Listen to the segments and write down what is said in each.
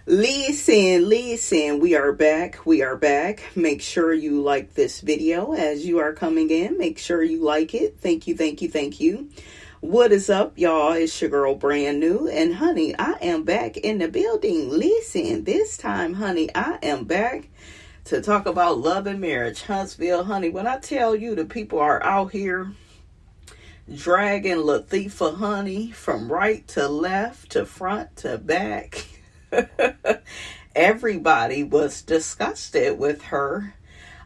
Listen, we are back. Make sure you like this video as you are coming in. Make sure you like it. Thank you. What is up, y'all? It's your girl, Brand New. And honey, I am back in the building. Listen, this time, honey, I am back to talk about love and marriage. Huntsville, honey, when I tell you the people are out here dragging Latifah, honey, from right to left to front to back. Everybody was disgusted with her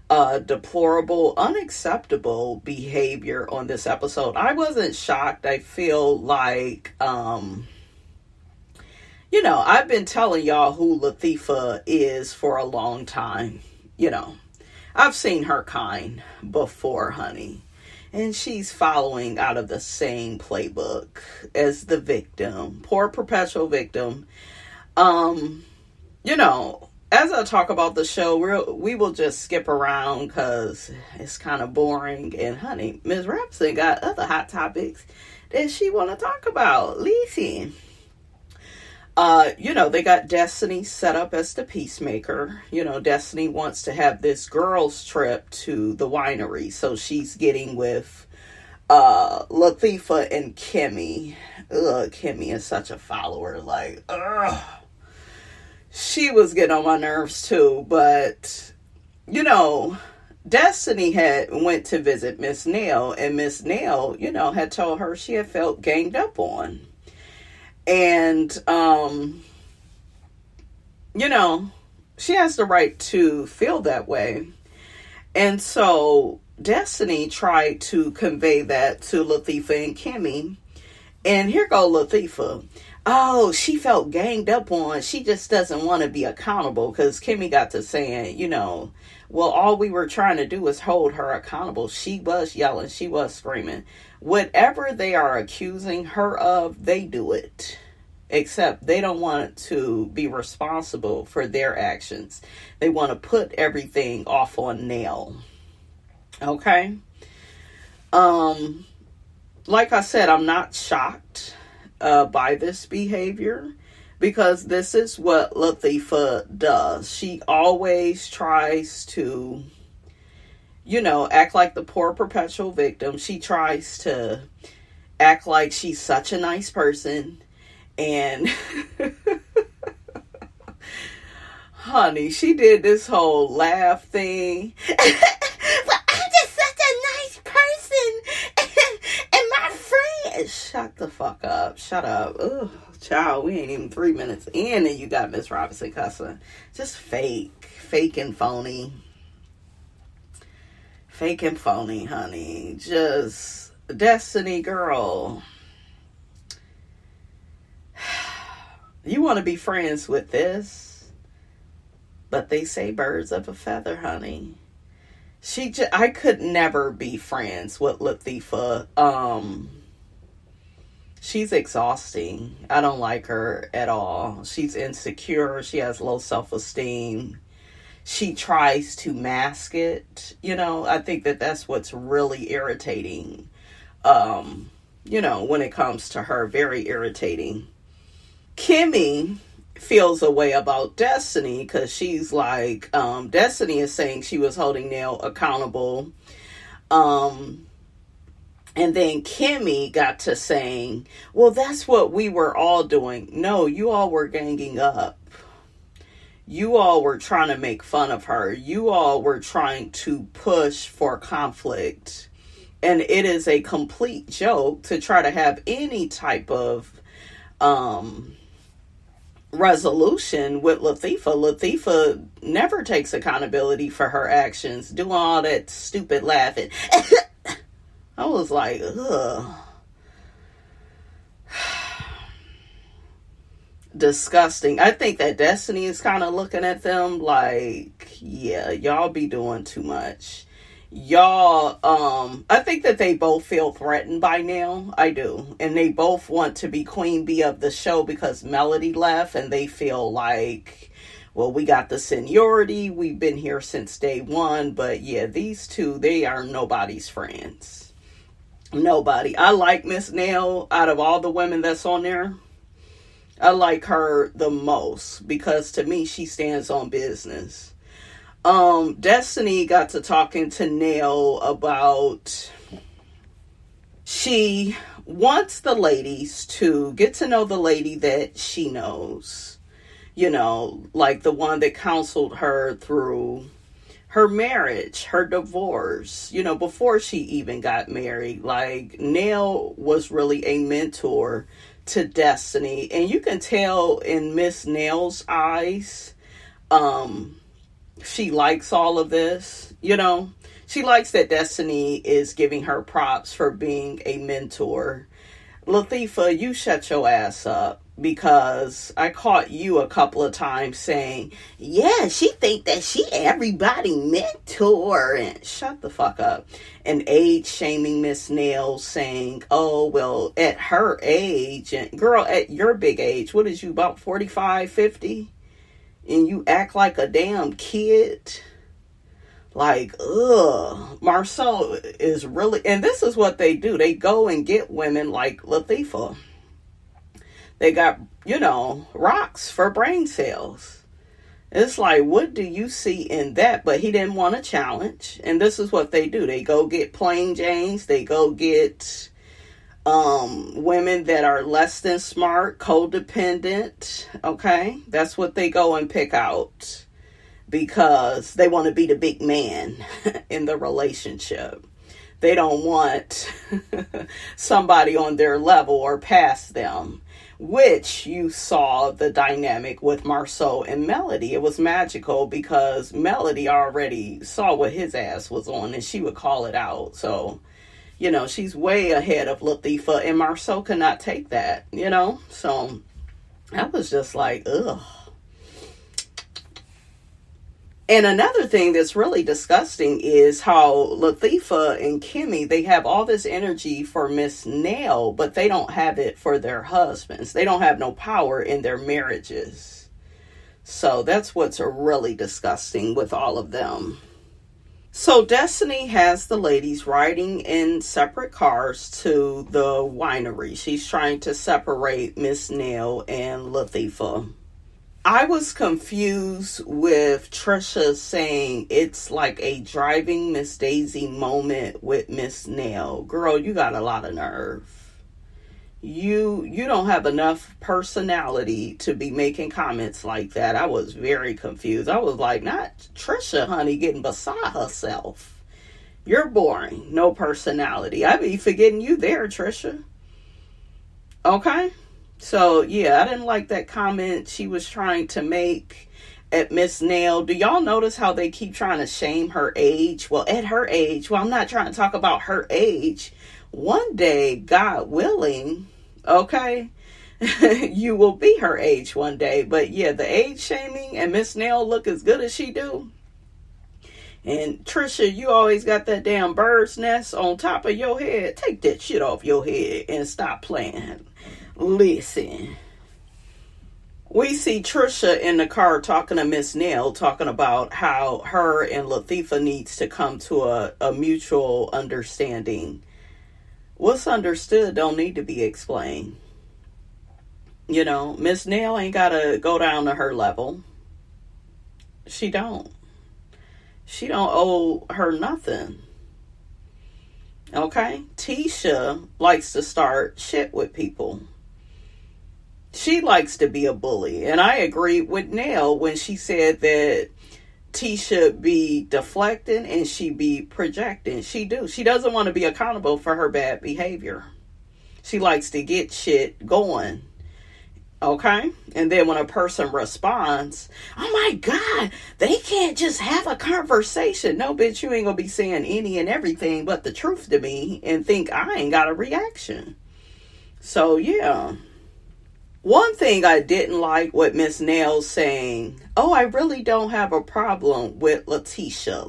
deplorable, unacceptable behavior on this episode. I wasn't shocked. I feel like, I've been telling y'all who Latifah is for a long time. I've seen her kind before, honey. And she's following out of the same playbook as the victim, poor perpetual victim. As I talk about the show, we will just skip around because it's kind of boring. And honey, Ms. Rapson got other hot topics that she want to talk about. Listen, they got Destiny set up as the peacemaker. Destiny wants to have this girls' trip to the winery, so she's getting with Latifah and Kimmy. Ugh, Kimmy is such a follower. Like, ugh. She was getting on my nerves too, but Destiny had went to visit Miss Nail, and Miss Nail, had told her she had felt ganged up on. And she has the right to feel that way. And so Destiny tried to convey that to Latifah and Kimmy. And here go Latifah. Oh, she felt ganged up on. She just doesn't want to be accountable, because Kimmy got to saying, well, all we were trying to do was hold her accountable. She was yelling. She was screaming. Whatever they are accusing her of, they do it. Except they don't want to be responsible for their actions. They want to put everything off on Nail. Okay? Like I said, I'm not shocked by this behavior, because this is what Latifah does. She always tries to, act like the poor perpetual victim. She tries to act like she's such a nice person. And honey, she did this whole laugh thing. But I'm just such a nice person. And my friend. Shut the fuck up. Shut up. Ugh, child, we ain't even 3 minutes in and you got Miss Robinson cussing. Just fake and phony. Fake and phony, honey. Just Destiny girl. You want to be friends with this, but they say birds of a feather, honey. I could never be friends with Latifah. She's exhausting. I don't like her at all. She's insecure. She has low self-esteem. She tries to mask it. I think that's what's really irritating. When it comes to her, very irritating. Kimmy feels a way about Destiny, because she's like, Destiny is saying she was holding Nail accountable. And then Kimmy got to saying, well, that's what we were all doing. No, you all were ganging up. You all were trying to make fun of her. You all were trying to push for conflict. And it is a complete joke to try to have any type of resolution with Latifah. Latifah never takes accountability for her actions, doing all that stupid laughing. I was like, ugh. Disgusting. I think that Destiny is kind of looking at them like, yeah, y'all be doing too much. Y'all, I think that they both feel threatened by Nail. I do. And they both want to be queen bee of the show because Melody left, and they feel like, well, we got the seniority. We've been here since day one. But yeah, these two, they are nobody's friends. Nobody. I like Miss Nail out of all the women that's on there. I like her the most because to me she stands on business. Destiny got to talking to Nell about she wants the ladies to get to know the lady that she knows. You know, like the one that counseled her through her marriage, her divorce, you know, before she even got married. Like, Nell was really a mentor to Destiny. And you can tell in Miss Nell's eyes, she likes all of this, you know. She likes that Destiny is giving her props for being a mentor. Latifah, you shut your ass up because I caught you a couple of times saying, yeah, she think that she everybody mentor, and shut the fuck up. And age shaming Miss Nail, saying, oh, well, at her age, and girl, at your big age, what is you, about 45, 50? And you act like a damn kid? Like, ugh. Marceau is really, and this is what they do. They go and get women like Latifah. They got, you know, rocks for brain cells. It's like, what do you see in that? But he didn't want a challenge. And this is what they do. They go get plain Janes. They go get women that are less than smart, codependent. Okay? That's what they go and pick out. Because they want to be the big man in the relationship. They don't want somebody on their level or past them. Which you saw the dynamic with Marceau and Melody. It was magical because Melody already saw what his ass was on and she would call it out. So, you know, she's way ahead of Latifah and Marceau could not take that, you know. So I was just like, ugh. And another thing that's really disgusting is how Latifah and Kimmy, they have all this energy for Miss Nail, but they don't have it for their husbands. They don't have no power in their marriages. So that's what's really disgusting with all of them. So Destiny has the ladies riding in separate cars to the winery. She's trying to separate Miss Nail and Latifah. I was confused with Trisha saying it's like a driving Miss Daisy moment with Miss Nail. Girl, you got a lot of nerve. You don't have enough personality to be making comments like that. I was very confused. I was like, not Trisha, honey, getting beside herself. You're boring. No personality. I be forgetting you there, Trisha. Okay? So, yeah, I didn't like that comment she was trying to make at Miss Nail. Do y'all notice how they keep trying to shame her age? Well, at her age, well, I'm not trying to talk about her age. One day, God willing, okay, you will be her age one day. But, yeah, the age shaming and Miss Nail look as good as she do. And Trisha, you always got that damn bird's nest on top of your head. Take that shit off your head and stop playing. Listen, we see Trisha in the car talking to Miss Nail, talking about how her and Latifah needs to come to a mutual understanding. What's understood don't need to be explained. You know, Miss Nail ain't got to go down to her level. She don't. She don't owe her nothing. Okay? Tisha likes to start shit with people. She likes to be a bully. And I agree with Nell when she said that Tisha be deflecting and she be projecting. She do. She doesn't want to be accountable for her bad behavior. She likes to get shit going. Okay? And then when a person responds, oh my God, they can't just have a conversation. No, bitch, you ain't gonna be saying any and everything but the truth to me and think I ain't got a reaction. So, yeah. One thing I didn't like with Miss Nail saying, oh, I really don't have a problem with Letitia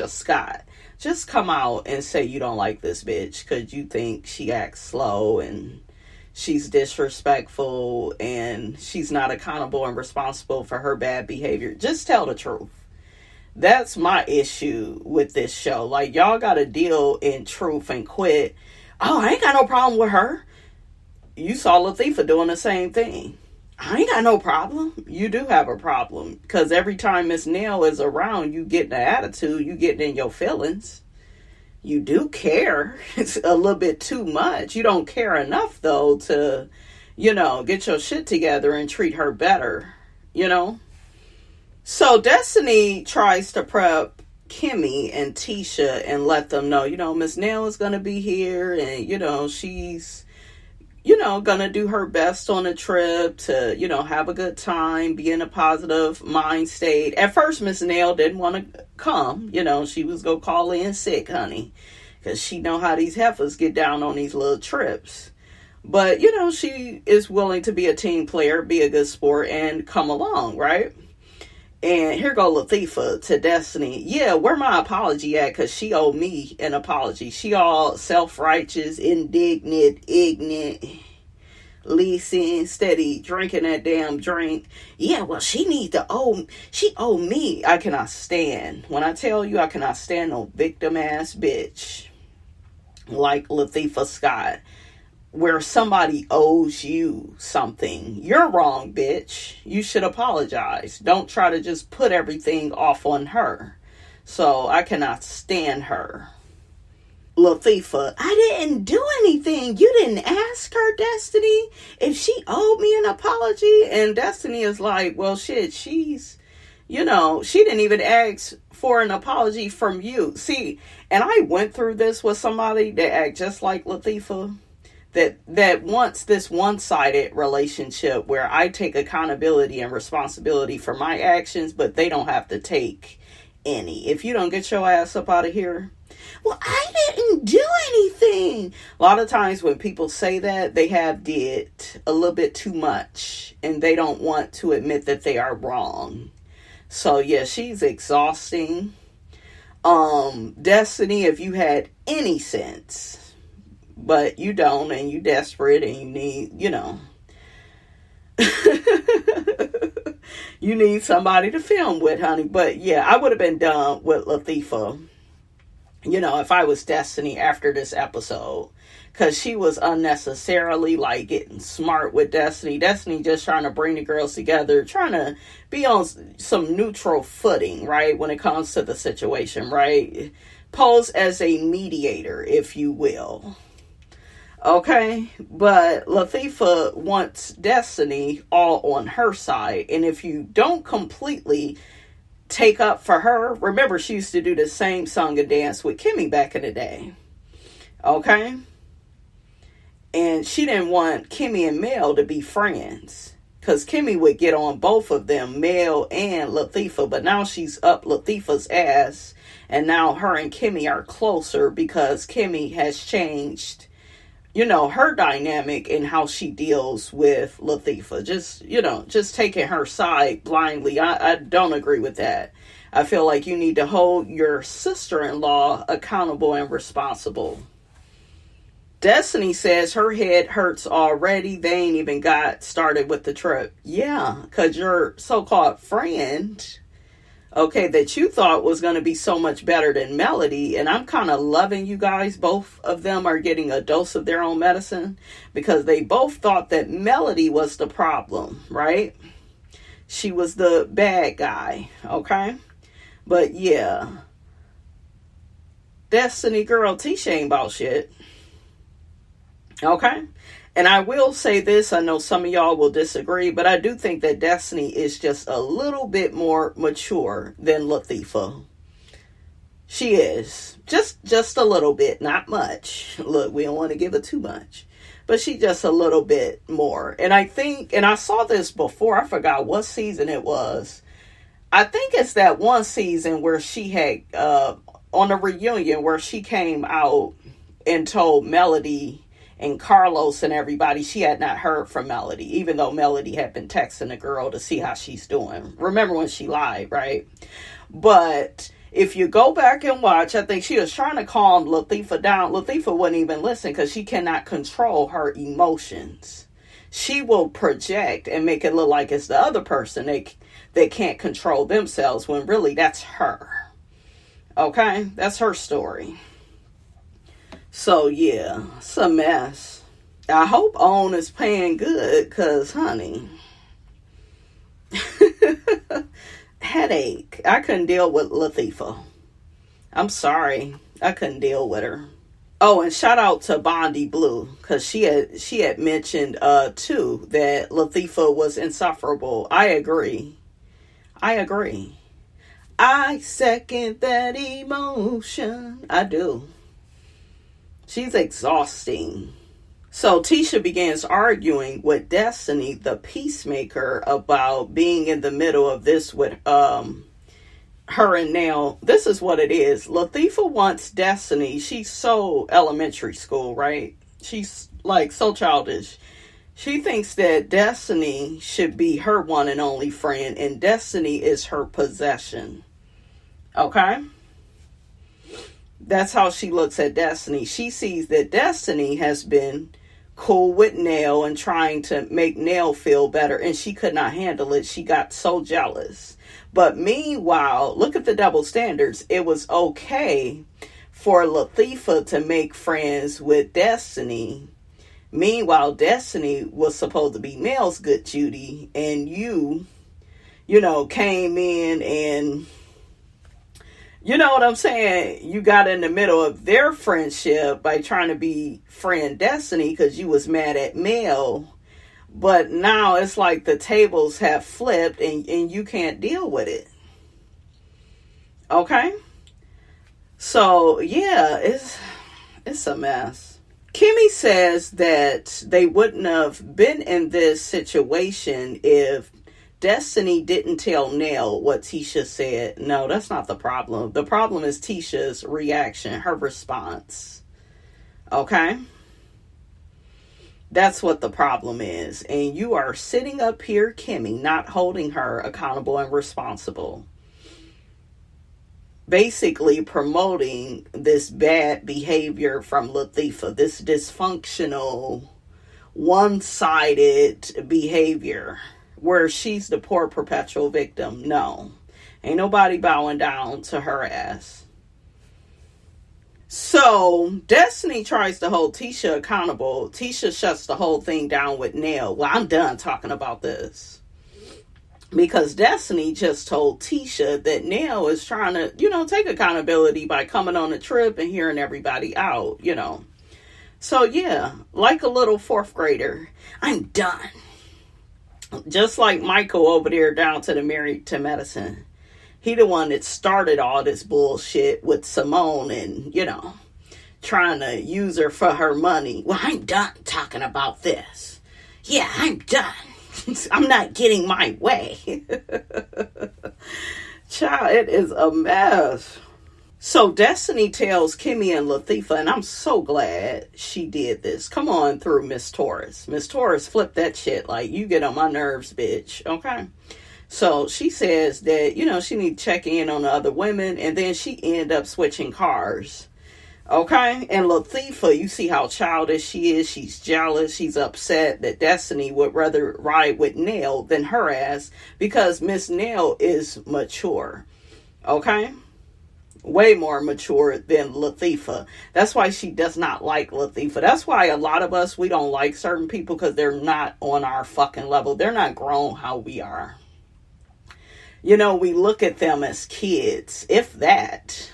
Scott. Just come out and say you don't like this bitch because you think she acts slow and she's disrespectful and she's not accountable and responsible for her bad behavior. Just tell the truth. That's my issue with this show. Like, y'all got to deal in truth and quit. Oh, I ain't got no problem with her. You saw Latifah doing the same thing. I ain't got no problem. You do have a problem. Because every time Miss Nail is around, you getting an attitude. You getting in your feelings. You do care. It's a little bit too much. You don't care enough, though, to, get your shit together and treat her better. So Destiny tries to prep Kimmy and Tisha and let them know, Miss Nail is going to be here. And, she's gonna do her best on a trip to, have a good time, be in a positive mind state. At first, Miss Nail didn't want to come. She was gonna call in sick, honey, because she know how these heifers get down on these little trips. But, she is willing to be a team player, be a good sport, and come along, right? And here go Latifah to Destiny. Yeah, where my apology at? Because she owed me an apology. She all self-righteous, indignant, ignorant, leasing, steady, drinking that damn drink. Yeah, well, she owe me. I cannot stand. When I tell you I cannot stand no victim-ass bitch like Latifah Scott, where somebody owes you something. You're wrong, bitch. You should apologize. Don't try to just put everything off on her. So I cannot stand her. Latifah, I didn't do anything. You didn't ask her, Destiny, if she owed me an apology. And Destiny is like, well, shit, she's, she didn't even ask for an apology from you. See, and I went through this with somebody that act just like Latifah. That wants this one-sided relationship where I take accountability and responsibility for my actions, but they don't have to take any. If you don't get your ass up out of here, well, I didn't do anything. A lot of times when people say that, they have did a little bit too much, and they don't want to admit that they are wrong. So yeah, she's exhausting. Destiny, if you had any sense, but you don't, and you desperate, and you need, you need somebody to film with, honey. But yeah, I would have been done with Latifah, if I was Destiny after this episode, because she was unnecessarily like getting smart with Destiny. Destiny just trying to bring the girls together, trying to be on some neutral footing, right, when it comes to the situation, right? Pose as a mediator, if you will. Okay, but Latifah wants Destiny all on her side. And if you don't completely take up for her, remember she used to do the same song and dance with Kimmy back in the day. Okay? And she didn't want Kimmy and Mel to be friends, because Kimmy would get on both of them, Mel and Latifah. But now she's up Latifah's ass. And now her and Kimmy are closer because Kimmy has changed her dynamic and how she deals with Latifah. Just taking her side blindly. I don't agree with that. I feel like you need to hold your sister-in-law accountable and responsible. Destiny says her head hurts already. They ain't even got started with the trip. Yeah, because your so-called friend, okay, that you thought was going to be so much better than Melody. And I'm kind of loving you guys. Both of them are getting a dose of their own medicine, because they both thought that Melody was the problem, right? She was the bad guy, okay? But yeah, Destiny girl, Tisha ain't about shit. Okay? And I will say this, I know some of y'all will disagree, but I do think that Destiny is just a little bit more mature than Latifah. She is. Just a little bit, not much. Look, we don't want to give it too much. But she just a little bit more. And I think, and I saw this before, I forgot what season it was. I think it's that one season where she had, on a reunion, where she came out and told Melody and Carlos and everybody she had not heard from Melody, even though Melody had been texting the girl to see how she's doing. Remember when she lied, right? But if you go back and watch, I think she was trying to calm Latifah down. Latifah wouldn't even listen because she cannot control her emotions. She will project and make it look like it's the other person they can't control themselves, when really that's her. Okay? That's her story. So, yeah, it's a mess. I hope OWN is paying good, because, honey, Headache. I couldn't deal with Latifah. I'm sorry. I couldn't deal with her. Oh, and shout out to Bondi Blue, because she had mentioned too that Latifah was insufferable. I agree. I second that emotion. I do. She's exhausting. So Tisha begins arguing with Destiny, the peacemaker, about being in the middle of this with her and Nail. This is what it is. Latifah wants Destiny. She's so elementary school, right? She's like so childish. She thinks that Destiny should be her one and only friend, and Destiny is her possession. Okay? That's how she looks at Destiny. She sees that Destiny has been cool with Nail and trying to make Nail feel better, and she could not handle it. She got so jealous. But meanwhile, look at the double standards. It was okay for Latifah to make friends with Destiny. Meanwhile, Destiny was supposed to be Nail's good Judy, and you came in and, you know what I'm saying? You got in the middle of their friendship by trying to be friend Destiny because you was mad at Mel. But now it's like the tables have flipped and you can't deal with it. Okay? So, yeah, it's a mess. Kimmy says that they wouldn't have been in this situation if Destiny didn't tell Nell what Tisha said. No, that's not the problem. The problem is Tisha's reaction, her response. Okay? That's what the problem is. And you are sitting up here, Kimmy, not holding her accountable and responsible. Basically promoting this bad behavior from Latifah, this dysfunctional, one-sided behavior where she's the poor perpetual victim. No, ain't nobody bowing down to her ass. So Destiny tries to hold Tisha accountable. Tisha shuts the whole thing down with Nell. Well, I'm done talking about this. Because Destiny just told Tisha that Nell is trying to, take accountability by coming on a trip and hearing everybody out, So, yeah, like a little fourth grader, I'm done. Just like Michael over there down to the Married to Medicine. He the one that started all this bullshit with Simone and, trying to use her for her money. Well, I'm done talking about this. Yeah, I'm done. I'm not getting my way. Child, it is a mess. So Destiny tells Kimmy and Latifah, and I'm so glad she did this. Come on through, Miss Torres. Miss Torres flipped that shit like, you get on my nerves, bitch. Okay? So she says that, she need to check in on the other women, and then she end up switching cars. Okay? And Latifah, you see how childish she is. She's jealous. She's upset that Destiny would rather ride with Nell than her ass because Miss Nell is mature. Okay? Way more mature than Latifah. That's why she does not like Latifah. That's why a lot of us, we don't like certain people because they're not on our fucking level. They're not grown how we are. We look at them as kids, if that.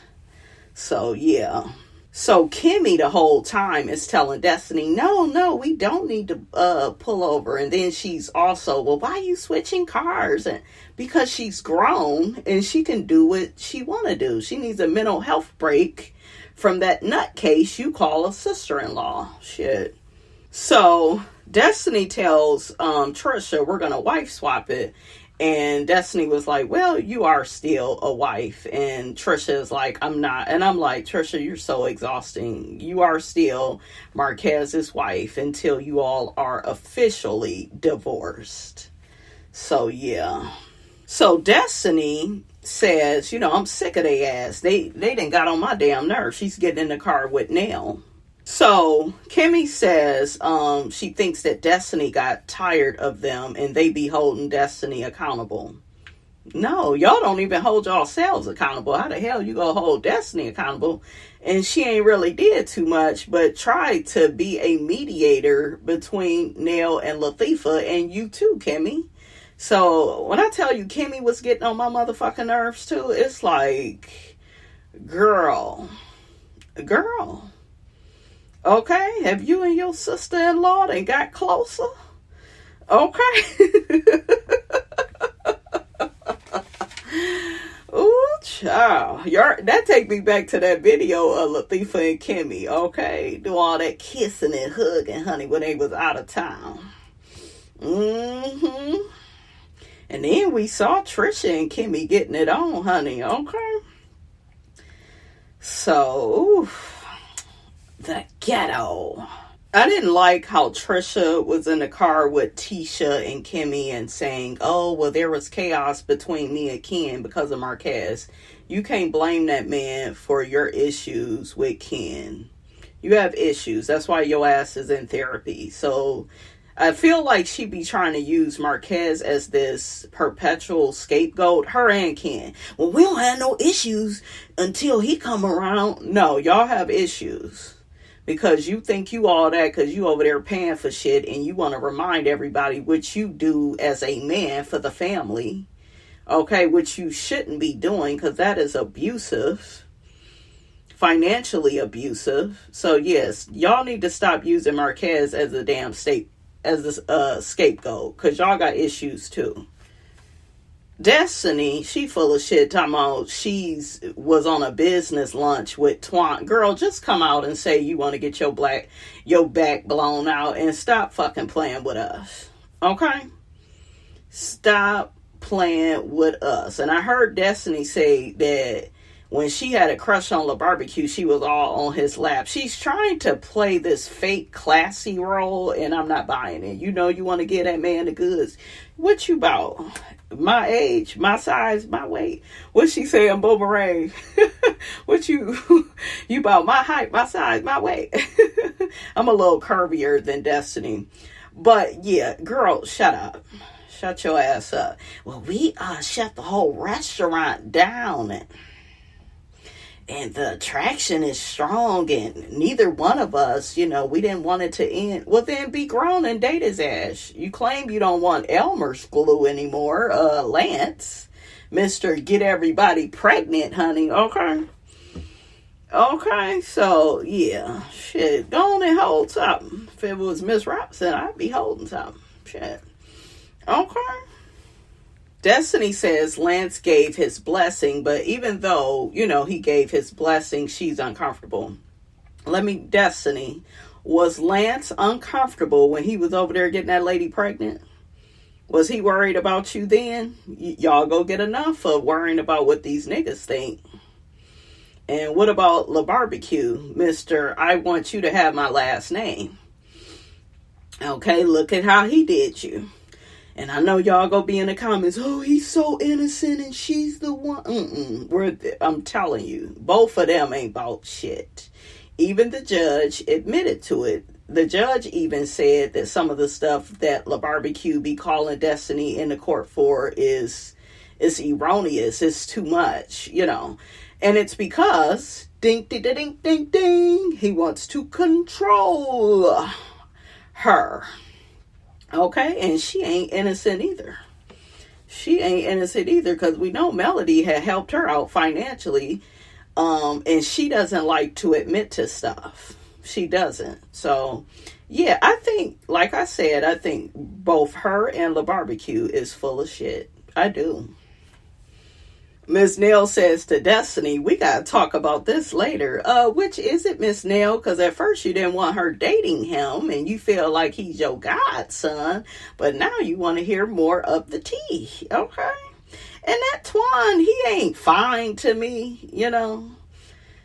So, yeah. So, Kimmy the whole time is telling Destiny, no, we don't need to pull over. And then she's also, well, why are you switching cars? And because she's grown and she can do what she want to do. She needs a mental health break from that nutcase you call a sister-in-law. Shit. So, Destiny tells Trisha, we're going to wife swap it. And Destiny was like, well, you are still a wife. And Trisha is like, I'm not. And I'm like, Trisha, you're so exhausting. You are still Marquez's wife until you all are officially divorced. So, yeah. So, Destiny says, I'm sick of their ass. They done got on my damn nerves. She's getting in the car with Nell. So, Kimmy says she thinks that Destiny got tired of them and they be holding Destiny accountable. No, y'all don't even hold yourselves accountable. How the hell you gonna hold Destiny accountable? And she ain't really did too much, but tried to be a mediator between Nell and Latifah, and you too, Kimmy. So when I tell you Kimmy was getting on my motherfucking nerves too, it's like, girl, okay, have you and your sister-in-law then got closer? Okay. Ooh, child. That take me back to that video of Latifah and Kimmy, okay? Do all that kissing and hugging, honey, when they was out of town. Mm-hmm. And then we saw Tisha and Kimmy getting it on, honey, okay? So, oof, the ghetto. I didn't like how Tisha was in the car with Tisha and Kimmy and saying, oh, well, there was chaos between me and Ken because of Marquez. You can't blame that man for your issues with Ken. You have issues. That's why your ass is in therapy. So I feel like she be trying to use Marquez as this perpetual scapegoat, her and Ken. Well, we don't have no issues until he come around. No, y'all have issues. Because you think you all that because you over there paying for shit and you want to remind everybody what you do as a man for the family. Okay, which you shouldn't be doing because that is abusive. Financially abusive. So yes, y'all need to stop using Marquez as a damn scapegoat because y'all got issues too. Destiny, she full of shit talking about was on a business lunch with Twan. Girl, just come out and say you want to get your back blown out and stop fucking playing with us. Okay? Stop playing with us. And I heard Destiny say that when she had a crush on LaBarbecue, she was all on his lap. She's trying to play this fake classy role, and I'm not buying it. You know you want to get that man the goods. What you about? My age, my size, my weight. What she say on Boomerang? What you about my height, my size, my weight? I'm a little curvier than Destiny. But yeah, girl, shut up. Shut your ass up. Well, we shut the whole restaurant down and the attraction is strong and neither one of us, we didn't want it to end. Well, then be grown and date his ass. You claim you don't want Elmer's glue anymore, Lance. Mr. Get Everybody Pregnant, honey, okay? Okay, so, yeah, shit, go on and hold something. If it was Miss Robinson, I'd be holding something, shit. Okay. Destiny says Lance gave his blessing, but even though, he gave his blessing, she's uncomfortable. Destiny, was Lance uncomfortable when he was over there getting that lady pregnant? Was he worried about you then? Y'all go get enough of worrying about what these niggas think. And what about LaBarbecue, Mr. I want you to have my last name? Okay, look at how he did you. And I know y'all gonna be in the comments, oh, he's so innocent and she's the one. I'm telling you, both of them ain't about shit. Even the judge admitted to it. The judge even said that some of the stuff that LaBarbecue be calling Destiny in the court for is erroneous. It's too much, And it's because, ding, ding, ding, ding, ding, he wants to control her. Okay, and she ain't innocent either. Because we know Melody had helped her out financially. And she doesn't like to admit to stuff. She doesn't. So, yeah, I think, like I said, I think both her and LaBarbecue is full of shit. I do. Miss Nail says to Destiny, we got to talk about this later. Which is it, Miss Nail? Because at first you didn't want her dating him and you feel like he's your godson. But now you want to hear more of the tea. Okay? And that Twan, he ain't fine to me,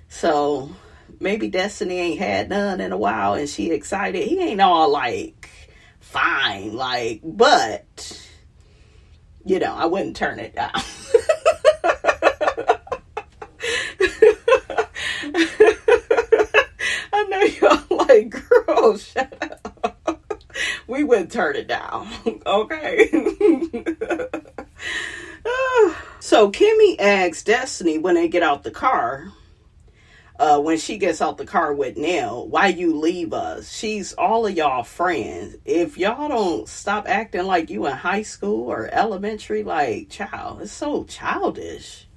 So maybe Destiny ain't had none in a while and she excited. He ain't all like fine, but, I wouldn't turn it down. I know y'all like, girl, shut up. We wouldn't turn it down, okay? So Kimmy asks Destiny when they get out the car, when she gets out the car with Nell, why you leave us? She's all of y'all friends. If y'all don't stop acting like you in high school or elementary, like, child, it's so childish.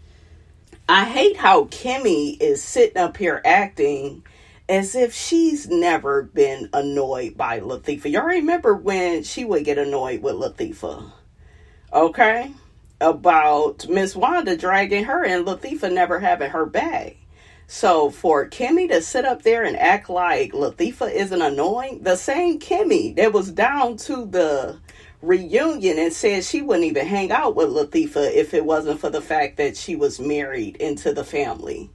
I hate how Kimmy is sitting up here acting as if she's never been annoyed by Latifah. Y'all remember when she would get annoyed with Latifah? Okay? About Miss Wanda dragging her and Latifah never having her back. So for Kimmy to sit up there and act like Latifah isn't annoying, the same Kimmy that was down to the reunion and said she wouldn't even hang out with Latifah if it wasn't for the fact that she was married into the family.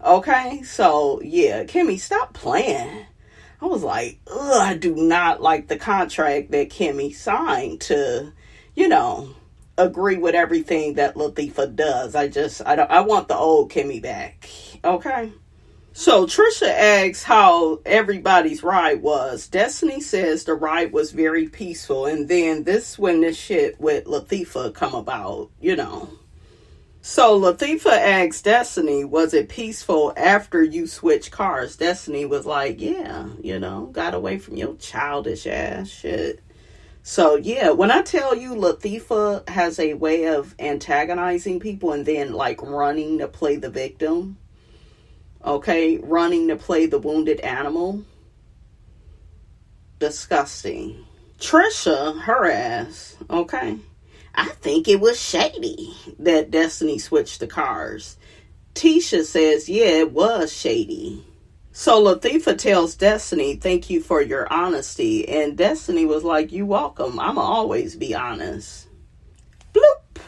Okay, so yeah, Kimmy, stop playing. I was like, ugh, I do not like the contract that Kimmy signed to, agree with everything that Latifah does. I want the old Kimmy back. Okay. So Tisha asks how everybody's ride was. Destiny says the ride was very peaceful. And then when this shit with Latifah come about. So Latifah asks Destiny, was it peaceful after you switched cars? Destiny was like, yeah, got away from your childish ass shit. So, yeah, when I tell you Latifah has a way of antagonizing people and then, running to play the victim, okay, running to play the wounded animal, disgusting. Trisha, her ass, okay, I think it was shady that Destiny switched the cars. Tisha says, yeah, it was shady. So Latifah tells Destiny, thank you for your honesty. And Destiny was like, you welcome. I'ma always be honest. Bloop.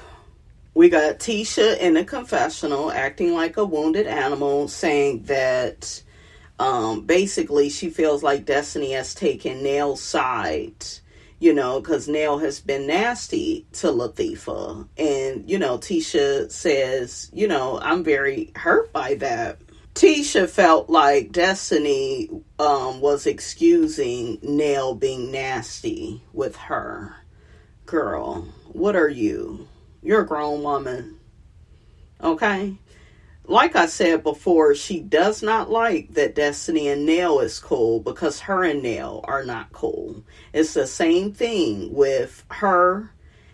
We got Tisha in the confessional acting like a wounded animal, saying that basically she feels like Destiny has taken Nell's side, because Nell has been nasty to Latifah. And, Tisha says, I'm very hurt by that. Tisha felt like Destiny was excusing Nell being nasty with her. Girl, what are you? You're a grown woman. Okay? Like I said before, she does not like that Destiny and Nell is cool because her and Nell are not cool. It's the same thing with her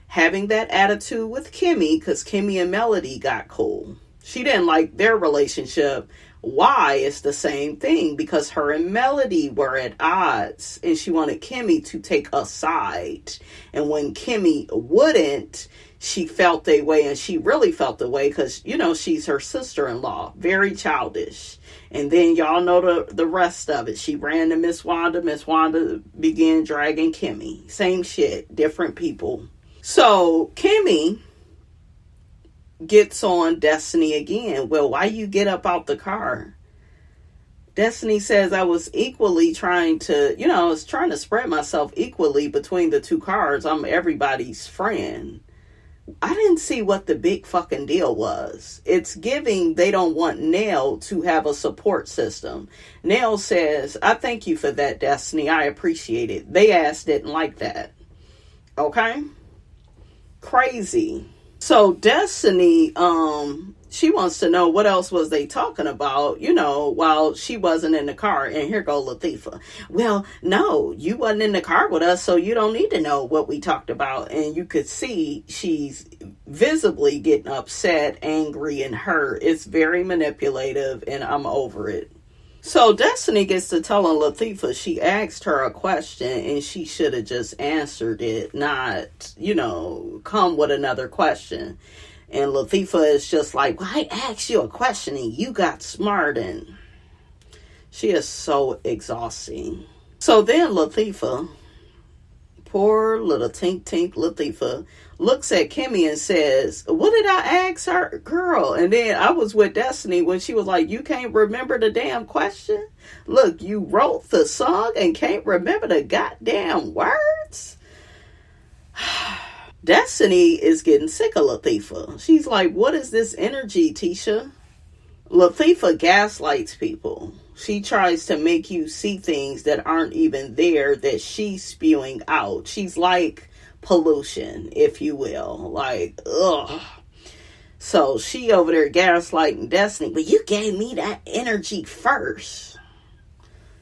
having that attitude with Kimmy because Kimmy and Melody got cool. She didn't like their relationship. Why? It's the same thing because her and Melody were at odds and she wanted Kimmy to take a side. And when Kimmy wouldn't, she felt a way, and she really felt a way because, she's her sister-in-law. Very childish. And then y'all know the rest of it. She ran to Miss Wanda. Miss Wanda began dragging Kimmy. Same shit. Different people. So Kimmy gets on Destiny again. Well, why you get up out the car? Destiny says I was equally trying to, I was trying to spread myself equally between the two cars. I'm everybody's friend. I didn't see what the big fucking deal was. It's giving they don't want Nell to have a support system. Nell says, I thank you for that, Destiny. I appreciate it. They ass didn't like that. Okay? Crazy. So Destiny, she wants to know what else was they talking about, while she wasn't in the car. And here go Latifah. Well, no, you wasn't in the car with us, so you don't need to know what we talked about. And you could see she's visibly getting upset, angry, and hurt. It's very manipulative, and I'm over it. So Destiny gets to telling Latifah she asked her a question and she should have just answered it, not, come with another question. And Latifah is just like, well, I asked you a question and you got smart. And she is so exhausting. So then Latifah, poor little tink Latifah, looks at Kimmy and says, what did I ask her? Girl. And then I was with Destiny when she was like, you can't remember the damn question? Look, you wrote the song and can't remember the goddamn words? Destiny is getting sick of Latifah. She's like, what is this energy, Tisha? Latifah gaslights people. She tries to make you see things that aren't even there that she's spewing out. She's like pollution, if you will. Like, ugh. So she over there gaslighting Destiny, but you gave me that energy first.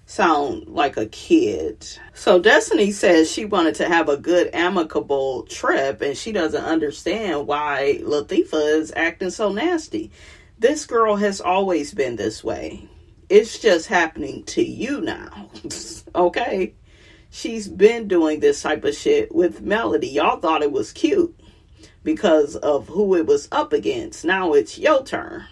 Sound like a kid. So Destiny says she wanted to have a good amicable trip, and she doesn't understand why Latifah is acting so nasty. This girl has always been this way. It's just happening to you now. Okay? She's been doing this type of shit with Melody. Y'all thought it was cute because of who it was up against. Now it's your turn.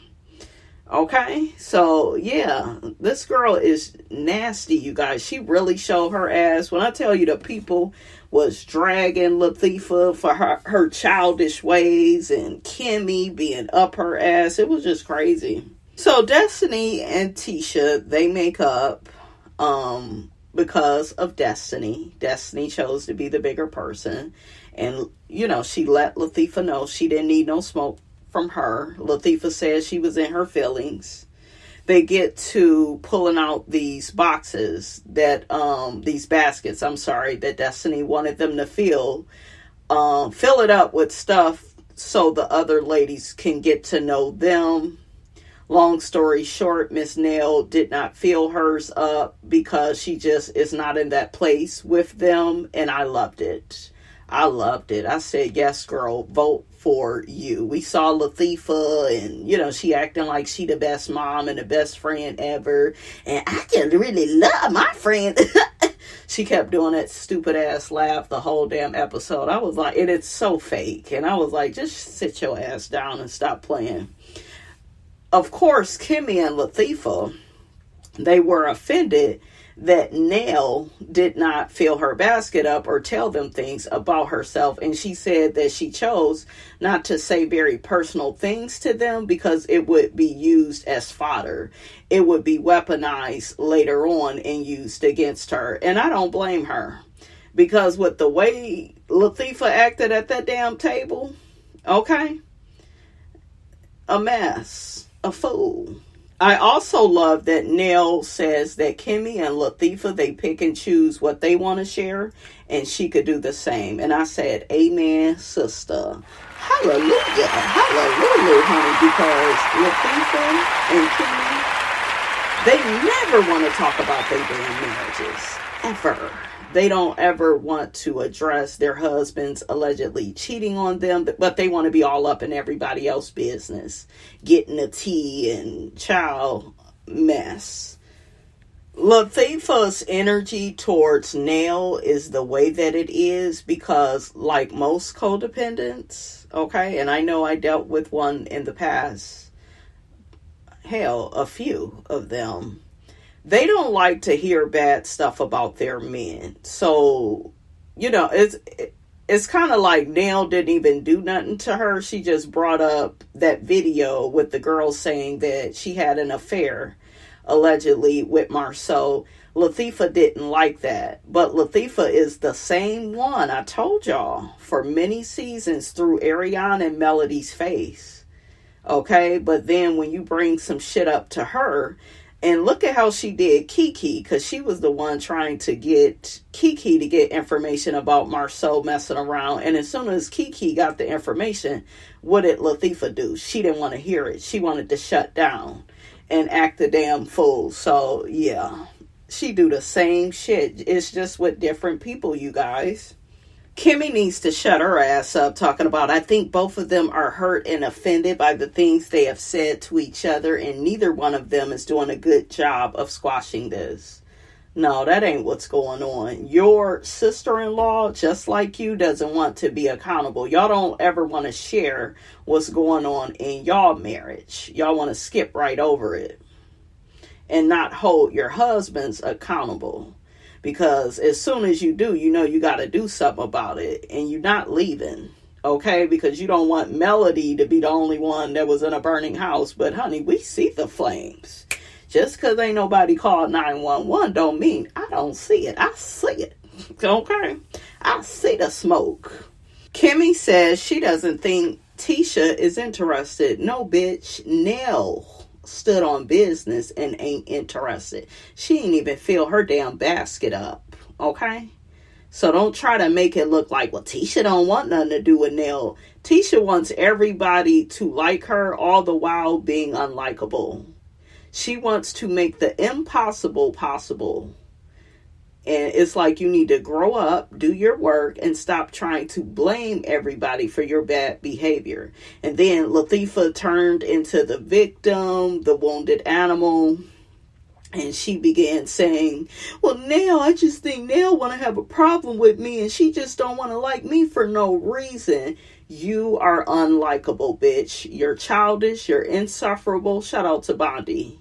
Okay? So, yeah. This girl is nasty, you guys. She really showed her ass. When I tell you the people was dragging Latifah for her childish ways and Kimmy being up her ass, it was just crazy. So, Destiny and Tisha, they make up because of Destiny. Destiny chose to be the bigger person. And, you know, she let Latifah know she didn't need no smoke from her. Latifah says she was in her feelings. They get to pulling out these boxes that, these baskets, that Destiny wanted them to fill it up with stuff so the other ladies can get to know them. Long story short, Miss Nail did not fill hers up because she just is not in that place with them. And I loved it. I said, yes, girl, vote for you. We saw Latifah and, you know, she acting like she the best mom and the best friend ever. And I just really love my friend. She kept doing that stupid ass laugh the whole damn episode. I was like, and it's so fake. And I was like, just sit your ass down and stop playing. Of course, Kimmy and Latifah, they were offended that Nell did not fill her basket up or tell them things about herself. And she said that she chose not to say very personal things to them because it would be used as fodder. It would be weaponized later on and used against her. And I don't blame her, because with the way Latifah acted at that damn table, okay, a mess. A fool. I also love that Nell says that Kimmy and Latifah, they pick and choose what they want to share, and she could do the same. And I said, amen, sister. Hallelujah. Hallelujah, honey, because Latifah and Kimmy, they never want to talk about their damn marriages. Ever. They don't ever want to address their husbands allegedly cheating on them, but they want to be all up in everybody else's business, getting the tea and child mess. Latifah's energy towards Nell is the way that it is because, like most codependents, okay, and I know I dealt with one in the past, hell, a few of them, they don't like to hear bad stuff about their men. So, you know, it's kind of like Nell didn't even do nothing to her. She just brought up that video with the girl saying that she had an affair, allegedly, with Marceau. Latifah didn't like that. But Latifah is the same one, I told y'all, for many seasons through Ariana and Melody's face. Okay? But then when you bring some shit up to her, and look at how she did Kiki, because she was the one trying to get Kiki to get information about Marceau messing around. And as soon as Kiki got the information, what did Latifah do? She didn't want to hear it. She wanted to shut down and act a damn fool. So, yeah, she do the same shit. It's just with different people, you guys. Kimmy needs to shut her ass up talking about, I think both of them are hurt and offended by the things they have said to each other, and neither one of them is doing a good job of squashing this. No, that ain't what's going on. Your sister-in-law, just like you, doesn't want to be accountable. Y'all don't ever want to share what's going on in y'all marriage. Y'all want to skip right over it and not hold your husbands accountable. Because as soon as you do, you know you got to do something about it. And you're not leaving. Okay? Because you don't want Melody to be the only one that was in a burning house. But honey, we see the flames. Just because ain't nobody called 911 don't mean I don't see it. I see it. Okay? I see the smoke. Kimmy says she doesn't think Tisha is interested. No, bitch. Nell stood on business and ain't interested. She ain't even fill her damn basket up. Okay? So don't try to make it look like, well, Tisha don't want nothing to do with Nell. Tisha wants everybody to like her, all the while being unlikable. She wants to make the impossible possible. And it's like you need to grow up, do your work, and stop trying to blame everybody for your bad behavior. And then Latifah turned into the victim, the wounded animal. And she began saying, well, now I just think Nell want to have a problem with me, and she just don't want to like me for no reason. You are unlikable, bitch. You're childish. You're insufferable. Shout out to Bondi.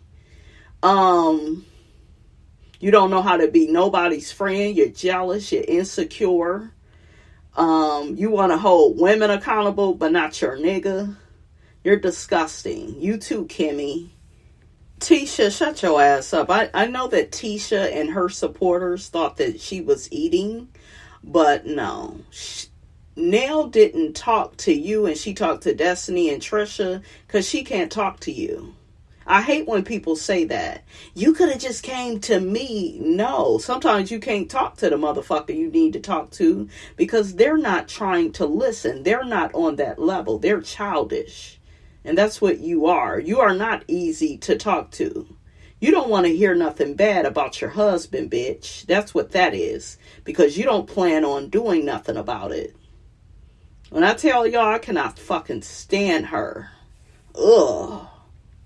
You don't know how to be nobody's friend. You're jealous. You're insecure. You want to hold women accountable, but not your nigga. You're disgusting. You too, Kimmy. Tisha, shut your ass up. I know that Tisha and her supporters thought that she was eating, but no. Nell didn't talk to you, and she talked to Destiny and Trisha because she can't talk to you. I hate when people say that. You could have just came to me. No, sometimes you can't talk to the motherfucker you need to talk to because they're not trying to listen. They're not on that level. They're childish. And that's what you are. You are not easy to talk to. You don't want to hear nothing bad about your husband, bitch. That's what that is. Because you don't plan on doing nothing about it. When I tell y'all, I cannot fucking stand her. Ugh.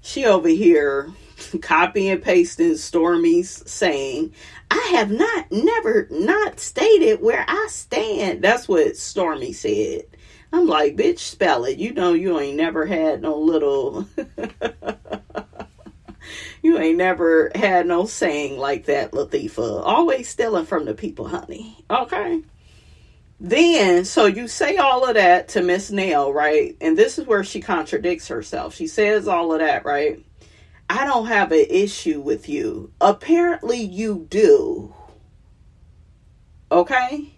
She over here copy and pasting Stormy's saying, I have never stated where I stand. That's what Stormy said. I'm like, bitch, spell it. You know you ain't never had no little... You ain't never had no saying like that, Latifah. Always stealing from the people, honey. Okay? Then, so you say all of that to Miss Nell, right? And this is where she contradicts herself. She says all of that, right? I don't have an issue with you. Apparently you do. Okay?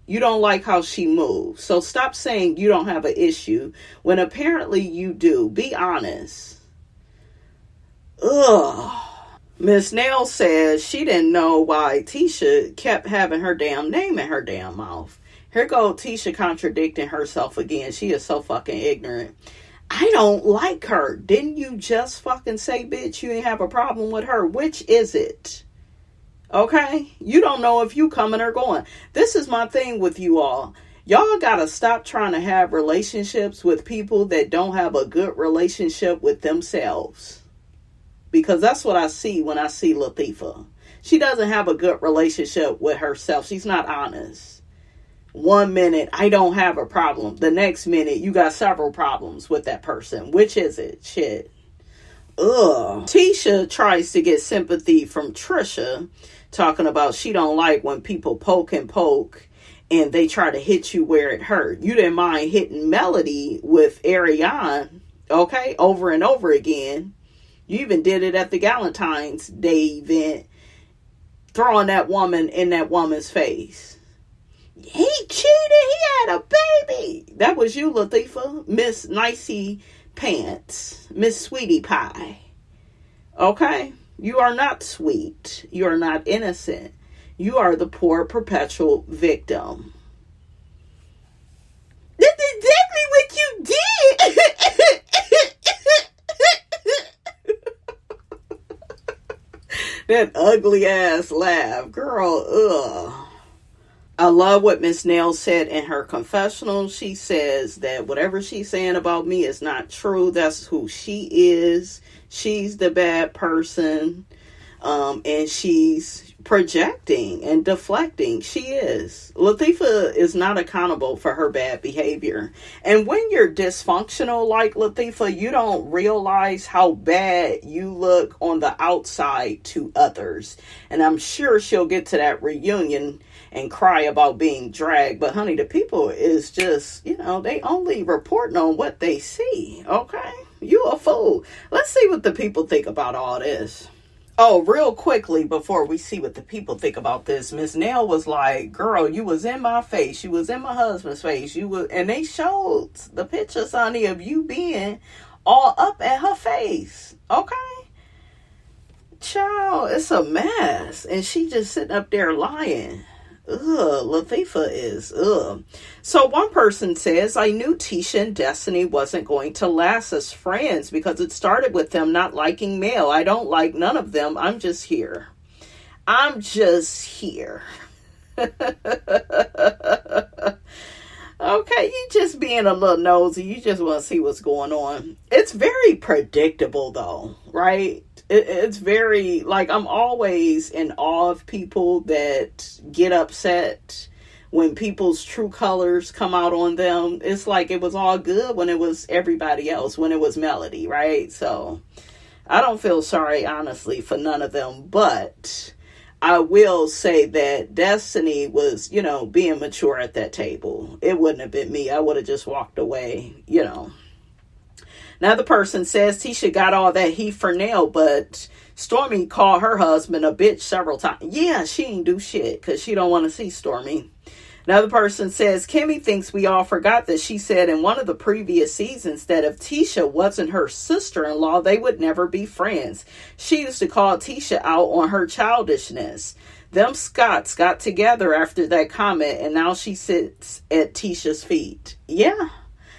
You don't like how she moves. So stop saying you don't have an issue when apparently you do. Be honest. Ugh. Miss Nell says she didn't know why Tisha kept having her damn name in her damn mouth. Here goes Tisha contradicting herself again. She is so fucking ignorant. I don't like her. Didn't you just fucking say, bitch, you ain't have a problem with her? Which is it? Okay? You don't know if you coming or going. This is my thing with you all. Y'all gotta stop trying to have relationships with people that don't have a good relationship with themselves. Because that's what I see when I see Latifah. She doesn't have a good relationship with herself. She's not honest. 1 minute, I don't have a problem. The next minute, you got several problems with that person. Which is it? Shit. Ugh. Tisha tries to get sympathy from Trisha, talking about she don't like when people poke and they try to hit you where it hurt. You didn't mind hitting Melody with Ariane, okay, over and over again. You even did it at the Valentine's Day event, throwing that woman in that woman's face. He cheated. He had a baby. That was you, Latifah. Miss Nicey Pants. Miss Sweetie Pie. Okay? You are not sweet. You are not innocent. You are the poor perpetual victim. That's exactly what you did. That ugly ass laugh. Girl, ugh. I love what Miss Nell said in her confessional. She says that whatever she's saying about me is not true. That's who she is. She's the bad person. And she's projecting and deflecting. She is. Latifah is not accountable for her bad behavior. And when you're dysfunctional like Latifah, you don't realize how bad you look on the outside to others. And I'm sure she'll get to that reunion and cry about being dragged. But honey, the people is just, they only reporting on what they see. Okay? You a fool. Let's see what the people think about all this. Oh, real quickly, before we see what the people think about this, Miss Nell was like, girl, you was in my face. You was in my husband's face. And they showed the pictures, honey, of you being all up at her face. Okay? Child, it's a mess. And she just sitting up there lying. Ugh, Latifah is, ugh. So one person says, I knew Tisha and Destiny wasn't going to last as friends because it started with them not liking Mel. I don't like none of them. I'm just here. I'm just here. Okay, you just being a little nosy. You just want to see what's going on. It's very predictable, though, right? It's very, like, I'm always in awe of people that get upset when people's true colors come out on them. It's like it was all good when it was everybody else, when it was Melody, right? So I don't feel sorry, honestly, for none of them, but I will say that Destiny was, being mature at that table. It wouldn't have been me. I would have just walked away, Another person says Tisha got all that heat for Nell, but Stormy called her husband a bitch several times. Yeah, she ain't do shit because she don't want to see Stormy. Another person says Kimmy thinks we all forgot that she said in one of the previous seasons that if Tisha wasn't her sister-in-law, they would never be friends. She used to call Tisha out on her childishness. Them Scots got together after that comment, and now she sits at Tisha's feet. Yeah,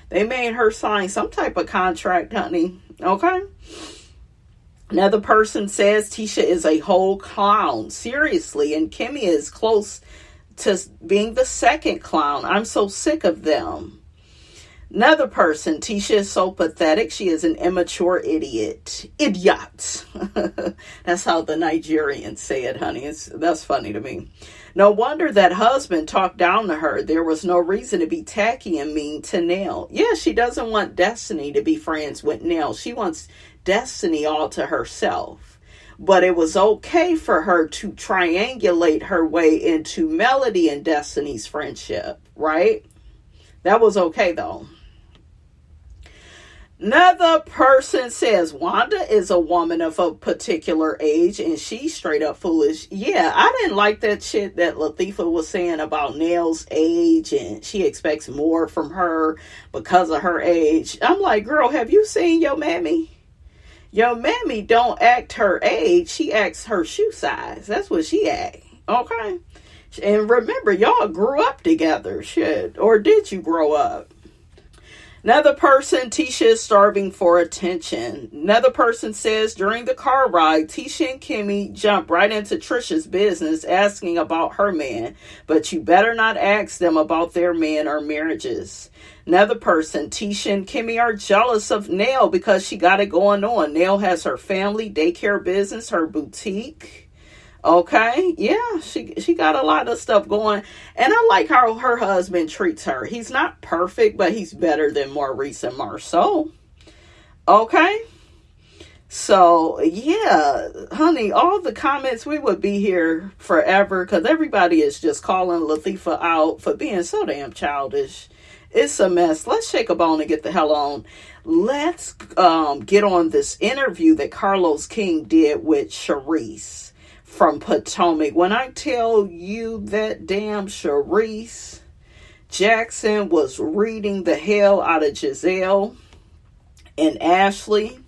they made her sign some type of contract, honey. Okay? Another person says Tisha is a whole clown. Seriously, and Kimmy is close to being the second clown. I'm so sick of them. Another person, Tisha is so pathetic. She is an immature idiot. Idiot. That's how the Nigerians say it, honey. That's funny to me. No wonder that husband talked down to her. There was no reason to be tacky and mean to Nell. Yeah, she doesn't want Destiny to be friends with Nell. She wants Destiny all to herself. But it was okay for her to triangulate her way into Melody and Destiny's friendship, right? That was okay, though. Another person says Wanda is a woman of a particular age and she's straight up foolish. Yeah, I didn't like that shit that Latifah was saying about Nell's age and she expects more from her because of her age. I'm like, girl, have you seen your mammy? Your mammy don't act her age. She acts her shoe size. That's what she act. Okay? And remember, y'all grew up together. Shit. Or did you grow up? Another person, Tisha is starving for attention. Another person says during the car ride, Tisha and Kimmy jump right into Trisha's business asking about her man. But you better not ask them about their man or marriages. Another person, Tisha and Kimmy are jealous of Nell because she got it going on. Nell has her family, daycare business, her boutique. Okay, yeah, she got a lot of stuff going. And I like how her husband treats her. He's not perfect, but he's better than Maurice and Marceau. Okay? So, yeah, honey, all the comments, we would be here forever because everybody is just calling Latifah out for being so damn childish. It's a mess. Let's shake a bone and get the hell on. Let's get on this interview that Carlos King did with Charisse from Potomac. When I tell you that damn Charisse Jackson was reading the hell out of Giselle and Ashley,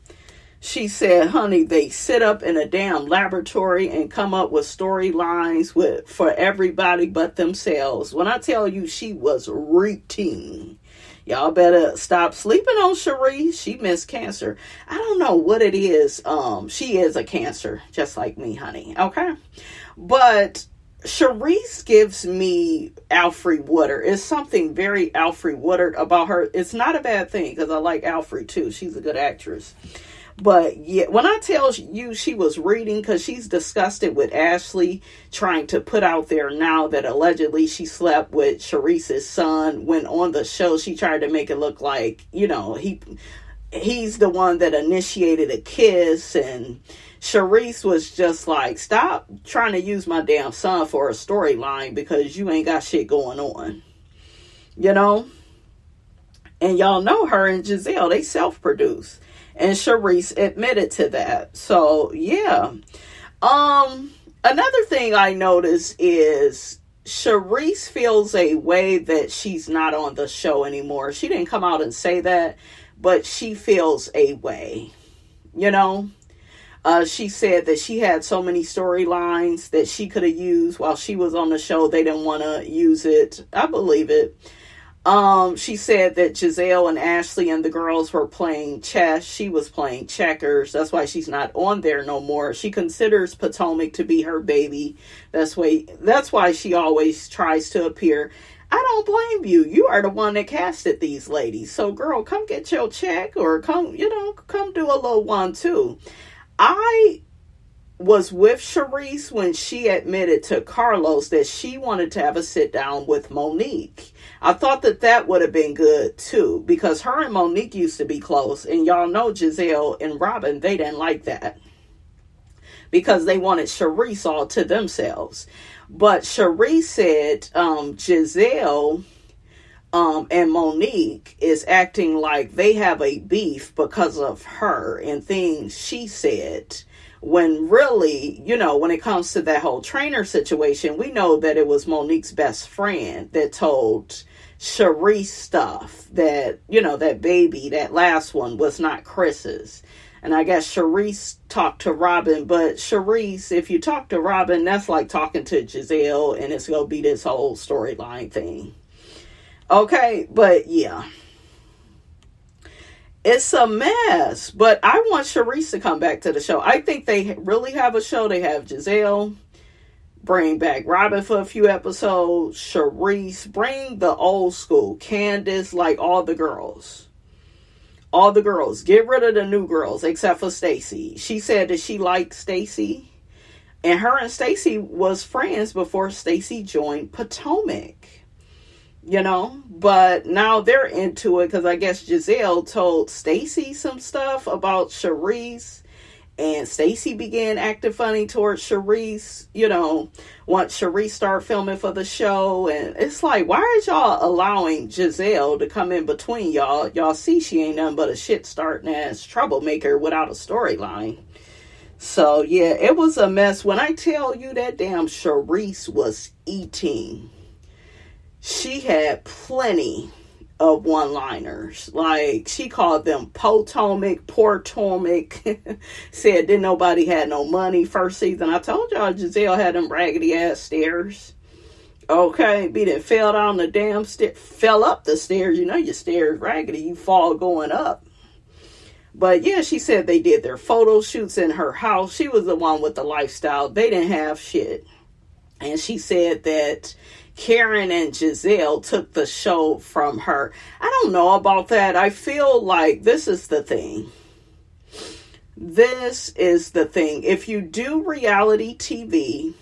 she said, honey, they sit up in a damn laboratory and come up with storylines for everybody but themselves. When I tell you she was reeking, y'all better stop sleeping on Charisse. She missed cancer. I don't know what it is. She is a cancer, just like me, honey. Okay? But Charisse gives me Alfre Woodard. It's something very Alfre Woodard about her. It's not a bad thing because I like Alfre too. She's a good actress. But yeah, when I tell you she was reading, because she's disgusted with Ashley trying to put out there now that allegedly she slept with Charisse's son. When on the show, she tried to make it look like, he's the one that initiated a kiss. And Charisse was just like, stop trying to use my damn son for a storyline because you ain't got shit going on. And y'all know her and Giselle, they self-produce. And Charisse admitted to that. So, yeah. Another thing I noticed is Charisse feels a way that she's not on the show anymore. She didn't come out and say that, but she feels a way. She said that she had so many storylines that she could have used while she was on the show. They didn't want to use it. I believe it. She said that Giselle and Ashley and the girls were playing chess. She was playing checkers. That's why she's not on there no more. She considers Potomac to be her baby. That's why she always tries to appear. I don't blame you. You are the one that casted these ladies. So, girl, come get your check, or come do a little one too. I was with Charisse when she admitted to Carlos that she wanted to have a sit down with Monique. I thought that would have been good too, because her and Monique used to be close, and y'all know Giselle and Robin, they didn't like that because they wanted Charisse all to themselves. But Charisse said Giselle and Monique is acting like they have a beef because of her and things she said. When really, when it comes to that whole trainer situation, we know that it was Monique's best friend that told Charisse stuff that, that baby, that last one was not Chris's. And I guess Charisse talked to Robin, but Charisse, if you talk to Robin, that's like talking to Giselle, and it's going to be this whole storyline thing. Okay, but yeah. It's a mess, but I want Charisse to come back to the show. I think they really have a show. They have Giselle, bring back Robin for a few episodes, Charisse, bring the old school, Candace, like all the girls. All the girls. Get rid of the new girls, except for Stacy. She said that she liked Stacy, and her and Stacy was friends before Stacy joined Potomac. But now they're into it because I guess Giselle told Stacy some stuff about Charisse, and Stacy began acting funny towards Charisse, once Charisse started filming for the show. And it's like, why are y'all allowing Giselle to come in between y'all? Y'all see she ain't nothing but a shit starting ass troublemaker without a storyline. So yeah, it was a mess. When I tell you that damn Charisse was eating, she had plenty of one-liners. Like, she called them Potomac, said didn't nobody had no money first season. I told y'all Giselle had them raggedy ass stairs. Okay, be that fell down the damn fell up the stairs. Your stairs raggedy, you fall going up. But yeah, she said they did their photo shoots in her house. She was the one with the lifestyle. They didn't have shit. And she said that Karen and Giselle took the show from her. I don't know about that. I feel like this is the thing. This is the thing. If you do reality TV,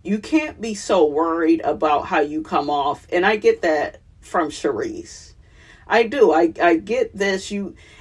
you can't be so worried about how you come off. And I get that from Charisse. I do. I get this.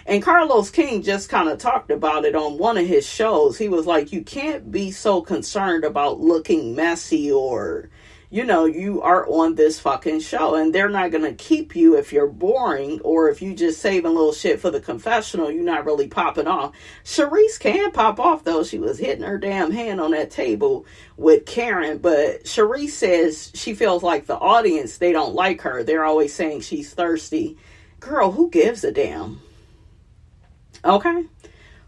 And Carlos King just kind of talked about it on one of his shows. He was like, you can't be so concerned about looking messy, or you are on this fucking show, and they're not going to keep you if you're boring, or if you just saving little shit for the confessional, you're not really popping off. Charisse can pop off, though. She was hitting her damn hand on that table with Karen, but Charisse says she feels like the audience, they don't like her. They're always saying she's thirsty. Girl, who gives a damn? Okay?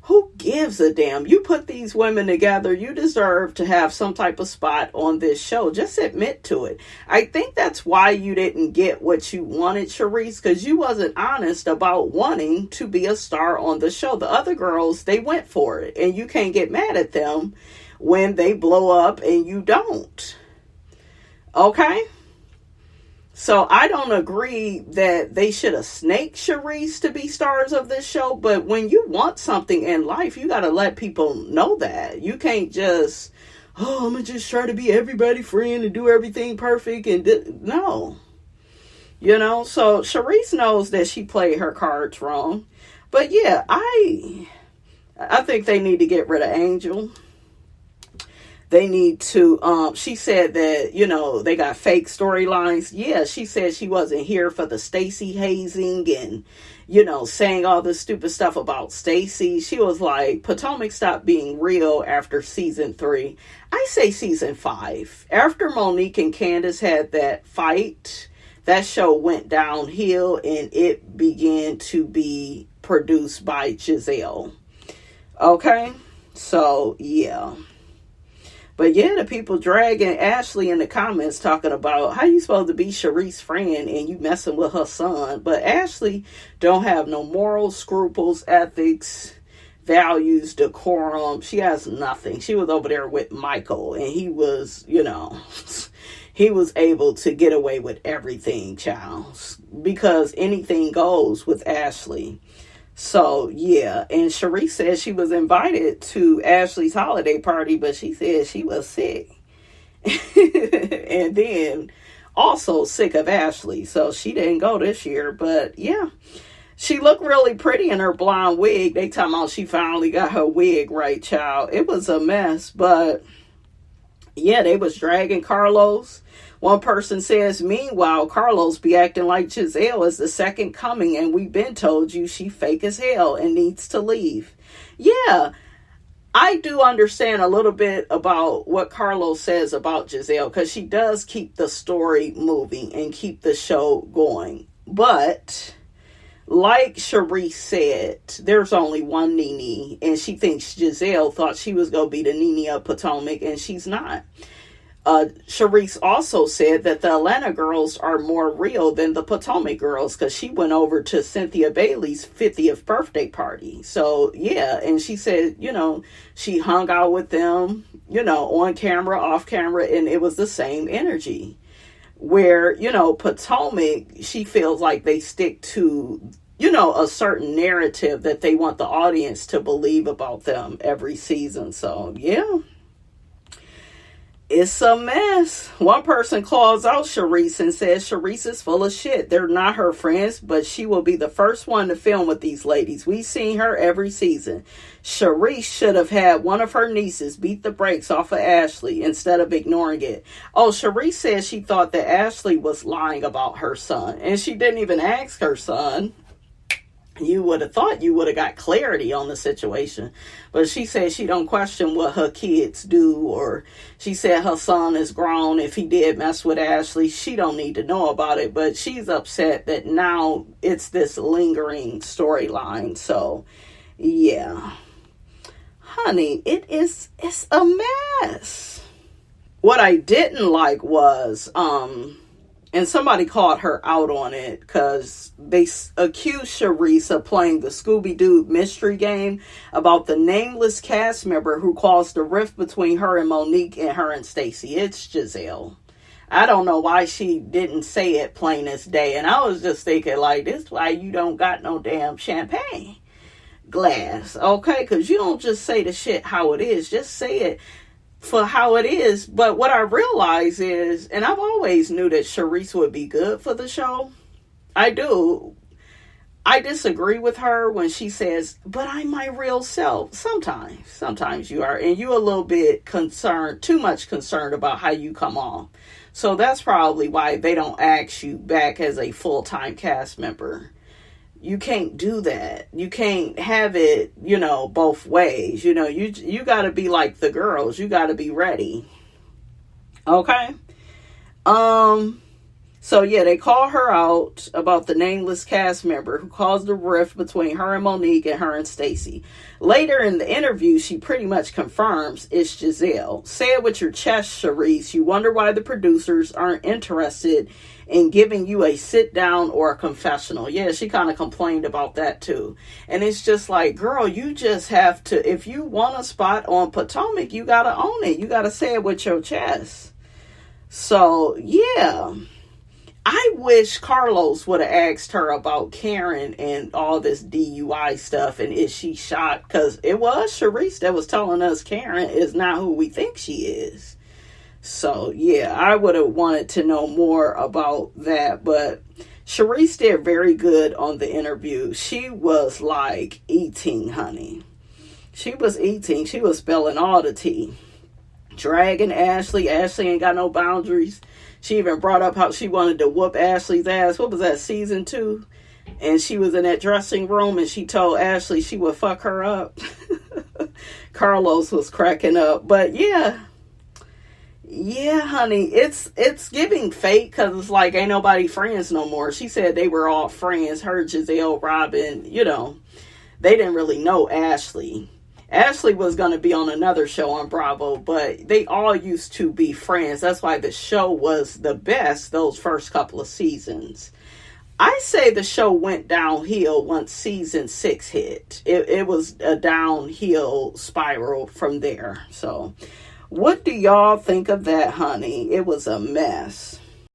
Who gives a damn? You put these women together. You deserve to have some type of spot on this show. Just admit to it. I think that's why you didn't get what you wanted, Charisse, because you wasn't honest about wanting to be a star on the show. The other girls, they went for it, and you can't get mad at them when they blow up and you don't. Okay? So I don't agree that they should have snaked Charisse to be stars of this show. But when you want something in life, you got to let people know that. You can't just, I'm going to just try to be everybody's friend and do everything perfect. And no. So Charisse knows that she played her cards wrong. But yeah, I think they need to get rid of Angel. They need to, she said that, they got fake storylines. Yeah, she said she wasn't here for the Stacy hazing and, saying all this stupid stuff about Stacy. She was like, Potomac stopped being real after season 3. I say season 5. After Monique and Candace had that fight, that show went downhill and it began to be produced by Giselle. Okay? So, yeah. But yeah, the people dragging Ashley in the comments talking about how you supposed to be Sharice's friend and you messing with her son. But Ashley don't have no morals, scruples, ethics, values, decorum. She has nothing. She was over there with Michael and he was, he was able to get away with everything, child. Because anything goes with Ashley. So, yeah, and Sharice said she was invited to Ashley's holiday party, but she said she was sick. And then also sick of Ashley, so she didn't go this year. But, yeah, she looked really pretty in her blonde wig. They talking about she finally got her wig right, child. It was a mess, but, yeah, they was dragging Carlos. One person says, meanwhile, Carlos be acting like Giselle is the second coming and we've been told you she fake as hell and needs to leave. Yeah, I do understand a little bit about what Carlos says about Giselle because she does keep the story moving and keep the show going. But like Sharice said, there's only one Nene and she thinks Giselle thought she was going to be the Nene of Potomac and she's not. Sharice also said that the Atlanta girls are more real than the Potomac girls because she went over to Cynthia Bailey's 50th birthday party. So, yeah, and she said, she hung out with them, on camera, off camera, and it was the same energy. Where, Potomac, she feels like they stick to, a certain narrative that they want the audience to believe about them every season. So, yeah. It's a mess. One person calls out Sharice and says Sharice is full of shit. They're not her friends, but she will be the first one to film with these ladies. We've seen her every season. Sharice should have had one of her nieces beat the brakes off of Ashley instead of ignoring it. Oh, Sharice says she thought that Ashley was lying about her son, and she didn't even ask her son. You would have thought you would have got clarity on the situation. But she said she don't question what her kids do. Or she said her son is grown. If he did mess with Ashley, she don't need to know about it. But she's upset that now it's this lingering storyline. So, yeah. Honey, it's a mess. What I didn't like was, and somebody called her out on it because they accused Sharice of playing the Scooby-Doo mystery game about the nameless cast member who caused the rift between her and Monique and her and Stacy. It's Giselle. I don't know why she didn't say it plain as day. And I was just thinking, like, this is why you don't got no damn champagne glass, okay? Because you don't just say the shit how it is. Just say it for how it is. But what I realize is, and I've always knew that Sharice would be good for the show. I do. I disagree with her when she says, but I'm my real self. Sometimes you are, and you're a little bit concerned, too much concerned about how you come off. So that's probably why they don't ask you back as a full-time cast member. You can't do that. You can't have it, both ways. You got to be like the girls. You got to be ready. Okay? So yeah, they call her out about the nameless cast member who caused the rift between her and Monique and her and Stacy. Later in the interview, she pretty much confirms it's Giselle. Say it with your chest, Sharice. You wonder why the producers aren't interested in giving you a sit down or a confessional. Yeah, she kind of complained about that too. And it's just like, girl, you just have to, if you want a spot on Potomac, you got to own it. You got to say it with your chest. So, yeah. I wish Carlos would have asked her about Karen and all this DUI stuff and is she shocked? Because it was Sharice that was telling us Karen is not who we think she is. So, yeah, I would have wanted to know more about that. But Sharice did very good on the interview. She was like eating, honey. She was eating. She was spilling all the tea. Dragging Ashley. Ashley ain't got no boundaries. She even brought up how she wanted to whoop Ashley's ass. What was that, season 2? And she was in that dressing room and she told Ashley she would fuck her up. Carlos was cracking up. But yeah, honey, it's giving fate because it's like ain't nobody friends no more. She said they were all friends. Her, Giselle, Robin, they didn't really know Ashley. Ashley was going to be on another show on Bravo, but they all used to be friends. That's why the show was the best those first couple of seasons. I say the show went downhill once season 6 hit. It was a downhill spiral from there. So, what do y'all think of that, honey? It was a mess.